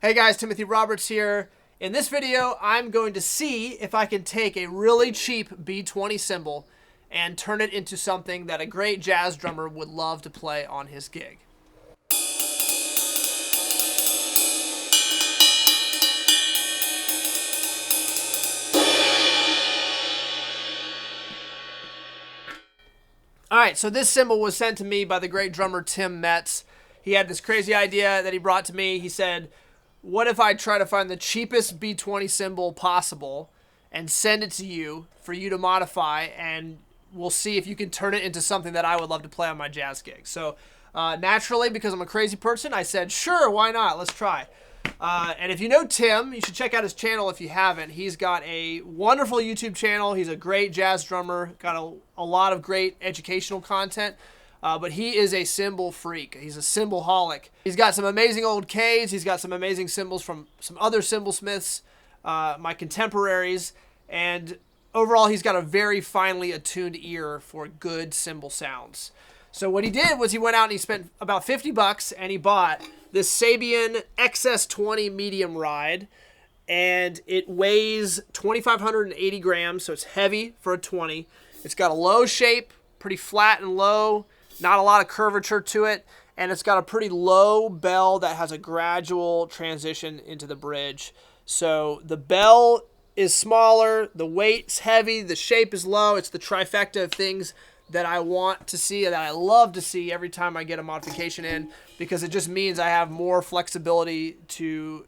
Hey guys, Timothy Roberts here. In this video, I'm going to see if I can take a really cheap B20 cymbal and turn it into something that a great jazz drummer would love to play on his gig. Alright, so this cymbal was sent to me by the great drummer Tim Metz. He had this crazy idea that he brought to me. He said, what if I try to find the cheapest B20 cymbal possible and send it to you for you to modify, and we'll see if you can turn it into something that I would love to play on my jazz gig. So naturally, because I'm a crazy person, I said, sure, why not? Let's try. And if you know Tim, you should check out his channel if you haven't. He's got a wonderful YouTube channel. He's a great jazz drummer, got a lot of great educational content. But he is a cymbal freak. He's a cymbal-holic. He's got some amazing old Ks. He's got some amazing cymbals from some other cymbal smiths, my contemporaries. And overall, he's got a very finely attuned ear for good cymbal sounds. So what he did was he went out and he spent about 50 bucks and he bought this Sabian XS20 medium ride. And it weighs 2,580 grams, so it's heavy for a 20. It's got a low shape, pretty flat and low. Not a lot of curvature to it, and it's got a pretty low bell that has a gradual transition into the bridge. So the bell is smaller, the weight's heavy, the shape is low. It's the trifecta of things that I want to see, that I love to see every time I get a modification in, because it just means I have more flexibility to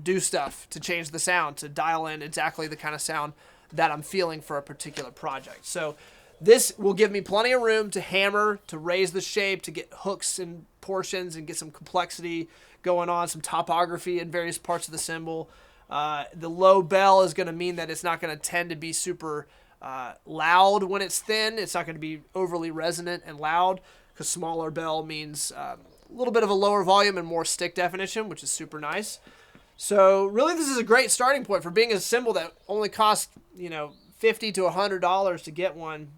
do stuff, to change the sound, to dial in exactly the kind of sound that I'm feeling for a particular project. So this will give me plenty of room to hammer, to raise the shape, to get hooks and portions and get some complexity going on, some topography in various parts of the cymbal. The low bell is going to mean that it's not going to tend to be super loud when it's thin. It's not going to be overly resonant and loud, because smaller bell means a little bit of a lower volume and more stick definition, which is super nice. So really this is a great starting point for being a cymbal that only costs, $50 to $100 to get one.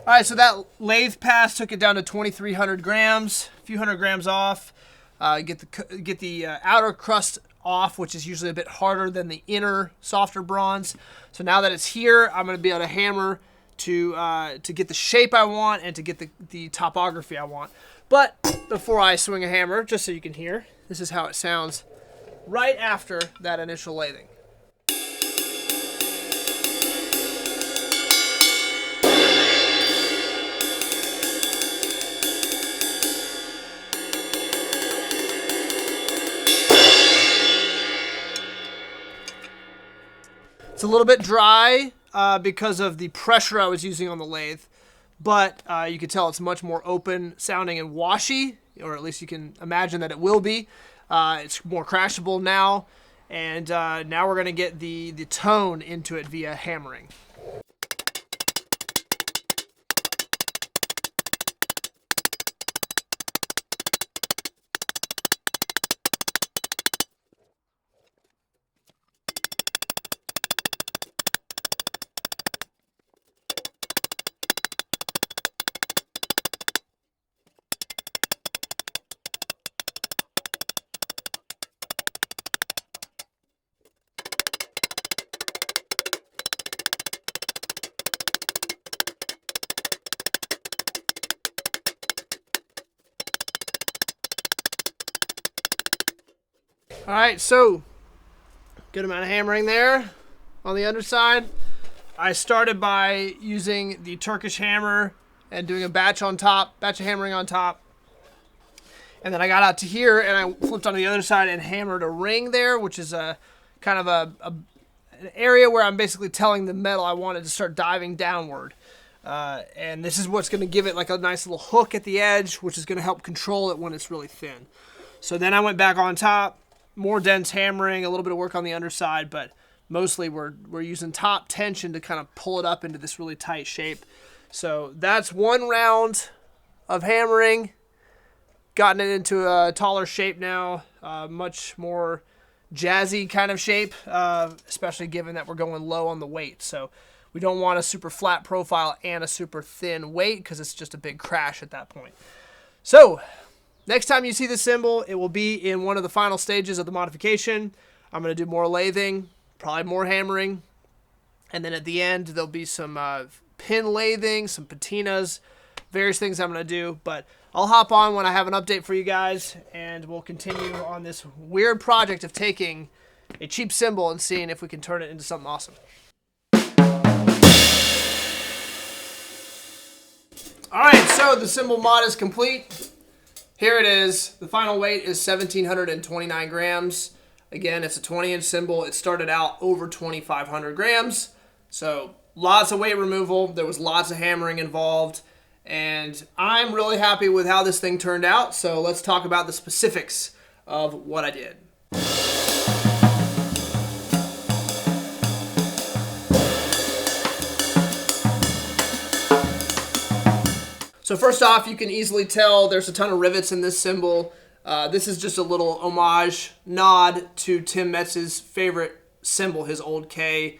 All right, so that lathe pass took it down to 2,300 grams, a few hundred grams off. Get the outer crust off, which is usually a bit harder than the inner, softer bronze. So now that it's here, I'm going to be able to hammer to get the shape I want and to get the topography I want. But before I swing a hammer, just so you can hear, this is how it sounds right after that initial lathing. It's a little bit dry because of the pressure I was using on the lathe, but you can tell it's much more open sounding and washy, or at least you can imagine that it will be. It's more crashable now, and now we're going to get the tone into it via hammering. All right, so good amount of hammering there on the underside. I started by using the Turkish hammer and doing a batch of hammering on top. And then I got out to here and I flipped onto the other side and hammered a ring there, which is a kind of an area where I'm basically telling the metal I wanted to start diving downward. And this is what's going to give it like a nice little hook at the edge, which is going to help control it when it's really thin. So then I went back on top. More dense hammering, a little bit of work on the underside, but mostly we're using top tension to kind of pull it up into this really tight shape. So that's one round of hammering, gotten it into a taller shape now, much more jazzy kind of shape, especially given that we're going low on the weight. So we don't want a super flat profile and a super thin weight because it's just a big crash at that point. So next time you see the cymbal, it will be in one of the final stages of the modification. I'm going to do more lathing, probably more hammering, and then at the end there'll be some pin lathing, some patinas, various things I'm going to do. But I'll hop on when I have an update for you guys, and we'll continue on this weird project of taking a cheap cymbal and seeing if we can turn it into something awesome. All right, so the cymbal mod is complete. Here it is. The final weight is 1,729 grams. Again, it's a 20-inch cymbal. It started out over 2,500 grams. So lots of weight removal. There was lots of hammering involved. And I'm really happy with how this thing turned out. So let's talk about the specifics of what I did. So first off, you can easily tell there's a ton of rivets in this cymbal. This is just a little homage, nod to Tim Metz's favorite cymbal, his Old Stamp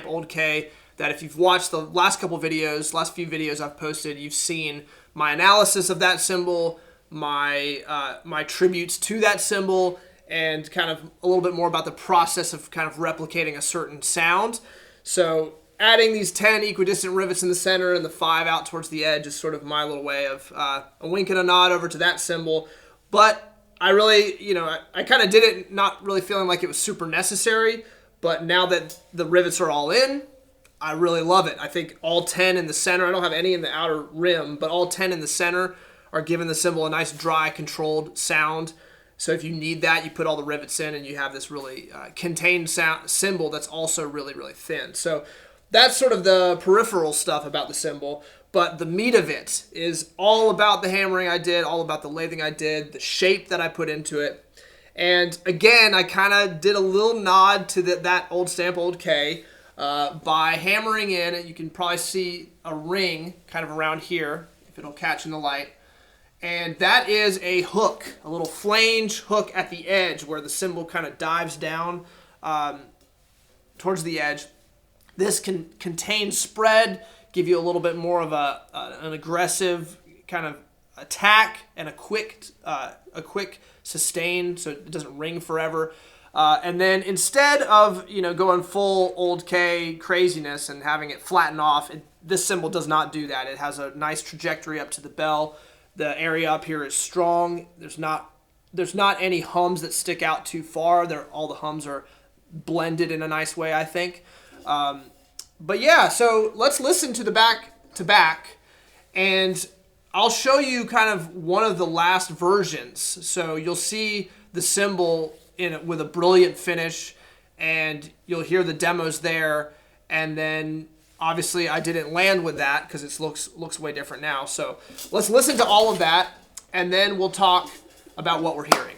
Old K, that if you've watched the last few videos I've posted, you've seen my analysis of that cymbal, my tributes to that cymbal, and kind of a little bit more about the process of kind of replicating a certain sound. So adding these 10 equidistant rivets in the center and the 5 out towards the edge is sort of my little way of a wink and a nod over to that cymbal. But I really, I kind of did it not really feeling like it was super necessary, but now that the rivets are all in, I really love it. I think all 10 in the center, I don't have any in the outer rim, but all 10 in the center are giving the cymbal a nice dry, controlled sound. So if you need that, you put all the rivets in and you have this really contained cymbal that's also really, really thin. So that's sort of the peripheral stuff about the cymbal, but the meat of it is all about the hammering I did, all about the lathing I did, the shape that I put into it. And again, I kind of did a little nod to that Old Stamp Old K by hammering in, and you can probably see a ring kind of around here, if it'll catch in the light. And that is a hook, a little flange hook at the edge where the cymbal kind of dives down towards the edge. This can contain spread, give you a little bit more of an aggressive kind of attack and a quick sustain, so it doesn't ring forever. And then instead of going full Old K craziness and having it flatten off, this cymbal does not do that. It has a nice trajectory up to the bell. The area up here is strong. There's not any hums that stick out too far. All the hums are blended in a nice way, I think. But yeah, so let's listen to the back to back, and I'll show you kind of one of the last versions. So you'll see the cymbal with a brilliant finish. and you'll hear the demos there. And then obviously I didn't land with that because it looks way different now. So let's listen to all of that, and then we'll talk about what we're hearing.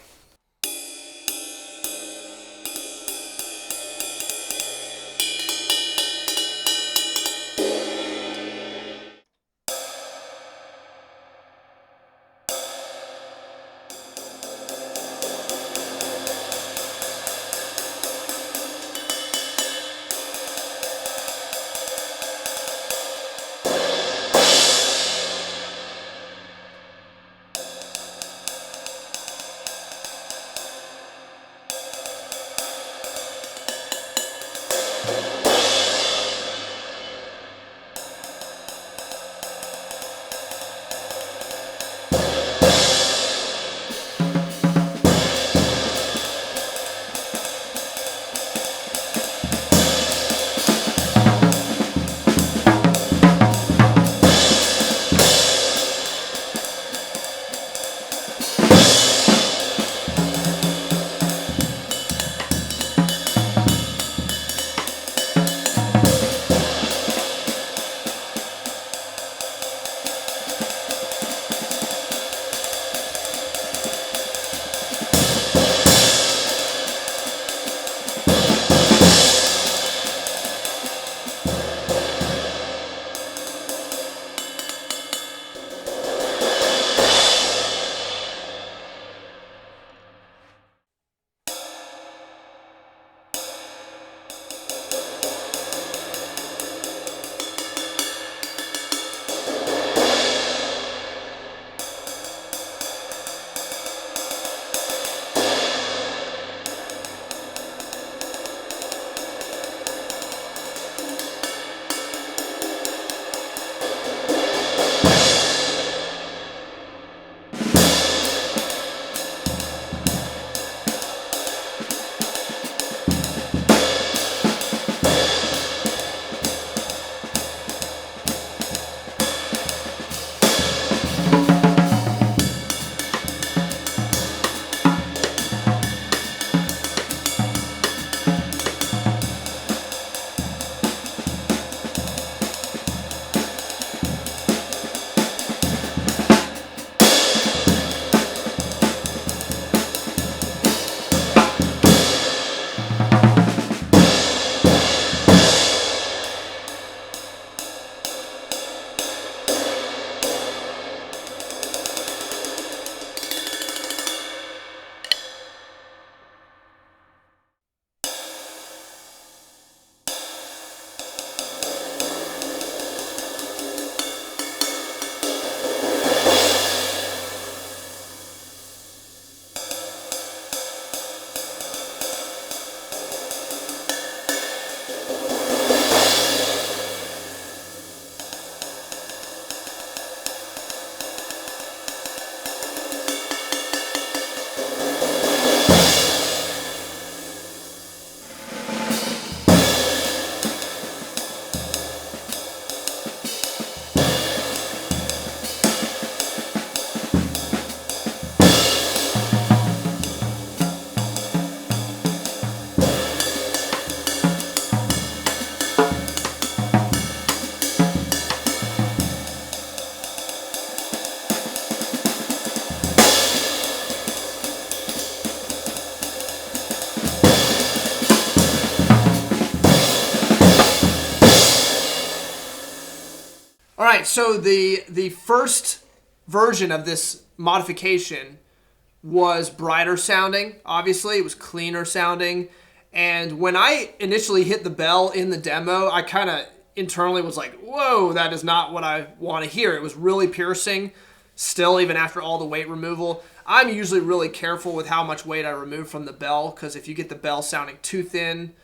All right, so the first version of this modification was brighter sounding. Obviously, it was cleaner sounding. And when I initially hit the bell in the demo, I kind of internally was like, whoa, that is not what I want to hear. It was really piercing, still, even after all the weight removal. I'm usually really careful with how much weight I remove from the bell, because if you get the bell sounding too thin,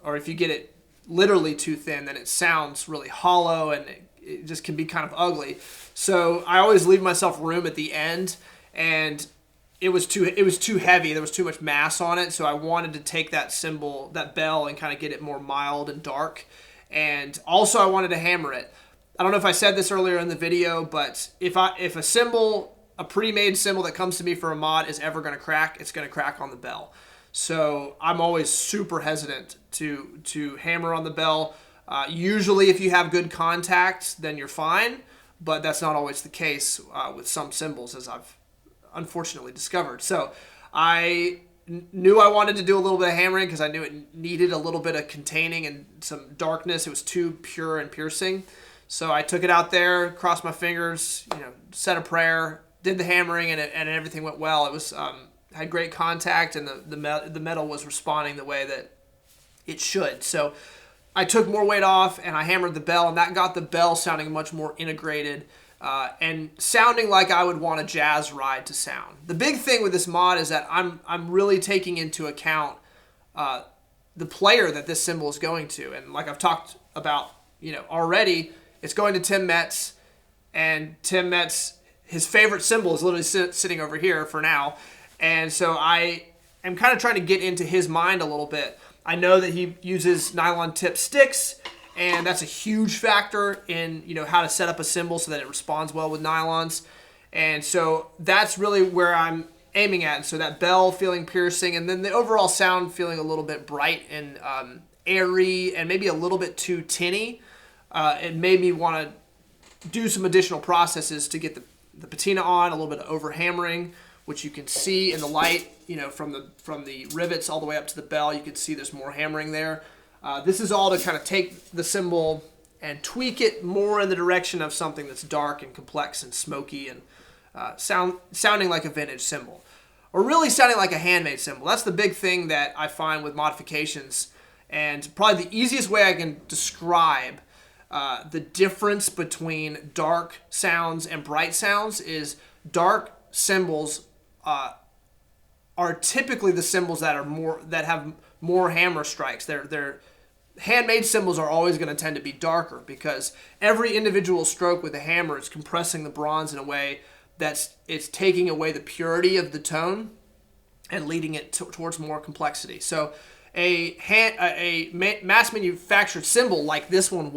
or if you get it literally too thin, then it sounds really hollow and it just can be kind of ugly. So I always leave myself room at the end, and it was too heavy. There was too much mass on it, so I wanted to take that cymbal, that bell, and kind of get it more mild and dark. And also I wanted to hammer it. I don't know if I said this earlier in the video, but if a cymbal, a pre-made cymbal that comes to me for a mod is ever going to crack, it's going to crack on the bell. So I'm always super hesitant to hammer on the bell. Usually if you have good contact, then you're fine, but that's not always the case with some cymbals, as I've unfortunately discovered. So I knew I wanted to do a little bit of hammering because I knew it needed a little bit of containing and some darkness. It was too pure and piercing. So I took it out there, crossed my fingers, said a prayer, did the hammering, and everything went well. It was had great contact, and the metal was responding the way that it should. So I took more weight off, and I hammered the bell, and that got the bell sounding much more integrated and sounding like I would want a jazz ride to sound. The big thing with this mod is that I'm really taking into account the player that this cymbal is going to, and like I've talked about, already, it's going to Tim Metz, and Tim Metz, his favorite cymbal is literally sitting over here for now, and so I am kind of trying to get into his mind a little bit. I know that he uses nylon tip sticks, and that's a huge factor in how to set up a cymbal so that it responds well with nylons. And so that's really where I'm aiming at. And so that bell feeling piercing, and then the overall sound feeling a little bit bright and airy and maybe a little bit too tinny. It made me want to do some additional processes to get the patina on, a little bit of over hammering, which you can see in the light, from the rivets all the way up to the bell. You can see there's more hammering there. This is all to kind of take the cymbal and tweak it more in the direction of something that's dark and complex and smoky and sounding like a vintage cymbal, or really sounding like a handmade cymbal. That's the big thing that I find with modifications, and probably the easiest way I can describe the difference between dark sounds and bright sounds is dark cymbals are typically the cymbals that have more hammer strikes. They're handmade cymbals are always going to tend to be darker because every individual stroke with a hammer is compressing the bronze in a way it's taking away the purity of the tone and leading it towards more complexity. So a mass manufactured cymbal like this one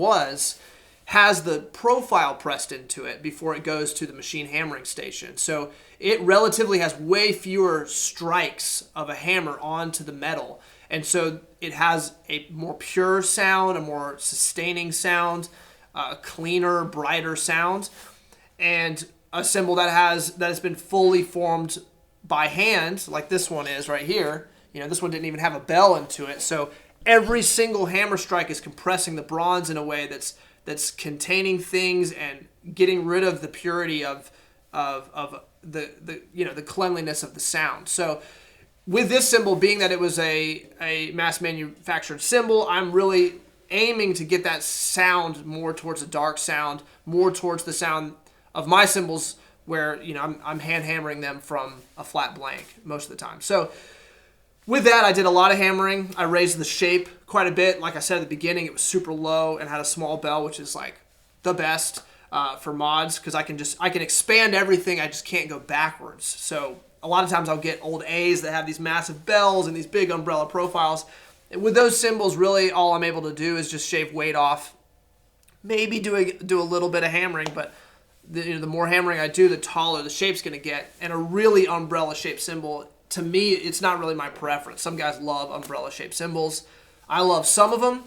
has the profile pressed into it before it goes to the machine hammering station. So it relatively has way fewer strikes of a hammer onto the metal. And so it has a more pure sound, a more sustaining sound, a cleaner, brighter sound, and a cymbal that has been fully formed by hand, like this one is right here. This one didn't even have a bell into it. So every single hammer strike is compressing the bronze in a way that's containing things and getting rid of the purity of the cleanliness of the sound. So with this cymbal, being that it was a mass manufactured cymbal, I'm really aiming to get that sound more towards a dark sound, more towards the sound of my cymbals, where I'm hand hammering them from a flat blank most of the time. So with that, I did a lot of hammering. I raised the shape quite a bit. Like I said at the beginning, it was super low and had a small bell, which is like the best for mods because I can expand everything. I just can't go backwards. So a lot of times I'll get old A's that have these massive bells and these big umbrella profiles. And with those cymbals, really all I'm able to do is just shave weight off, maybe do a little bit of hammering, but the more hammering I do, the taller the shape's going to get. And a really umbrella-shaped cymbal, to me, it's not really my preference. Some guys love umbrella-shaped cymbals. I love some of them,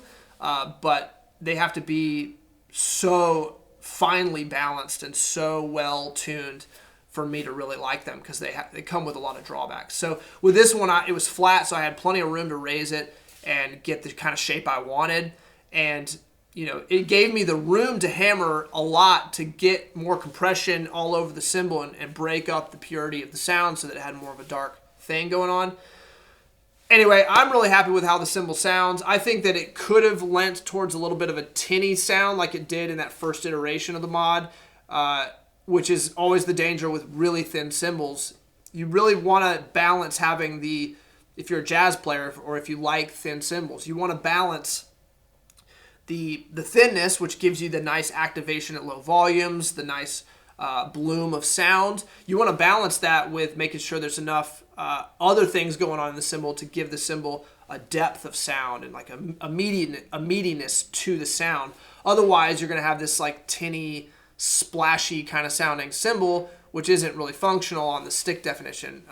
but they have to be so finely balanced and so well-tuned for me to really like them because they come with a lot of drawbacks. So with this one, it was flat, so I had plenty of room to raise it and get the kind of shape I wanted. And it gave me the room to hammer a lot to get more compression all over the cymbal and break up the purity of the sound so that it had more of a dark thing going on. Anyway, I'm really happy with how the cymbal sounds. I think that it could have lent towards a little bit of a tinny sound like it did in that first iteration of the mod, which is always the danger with really thin cymbals. You really want to balance having if you're a jazz player or if you like thin cymbals, you want to balance the thinness, which gives you the nice activation at low volumes, the nice bloom of sound. You want to balance that with making sure there's enough other things going on in the cymbal to give the cymbal a depth of sound and like a meatiness to the sound. Otherwise, you're going to have this like tinny, splashy kind of sounding cymbal, which isn't really functional on the stick definition.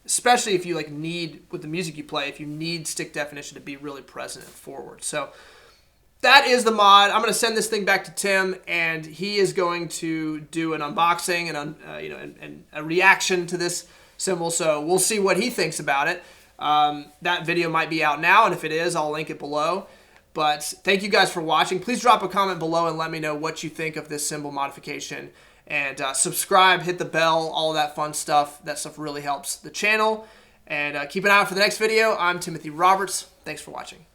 especially if you like need, with the music you play, if you need stick definition to be really present and forward. So that is the mod. I'm going to send this thing back to Tim, and he is going to do an unboxing and and a reaction to this cymbal. So we'll see what he thinks about it. That video might be out now, and if it is, I'll link it below. But thank you guys for watching. Please drop a comment below and let me know what you think of this cymbal modification. And subscribe, hit the bell, all of that fun stuff. That stuff really helps the channel. And keep an eye out for the next video. I'm Timothy Roberts. Thanks for watching.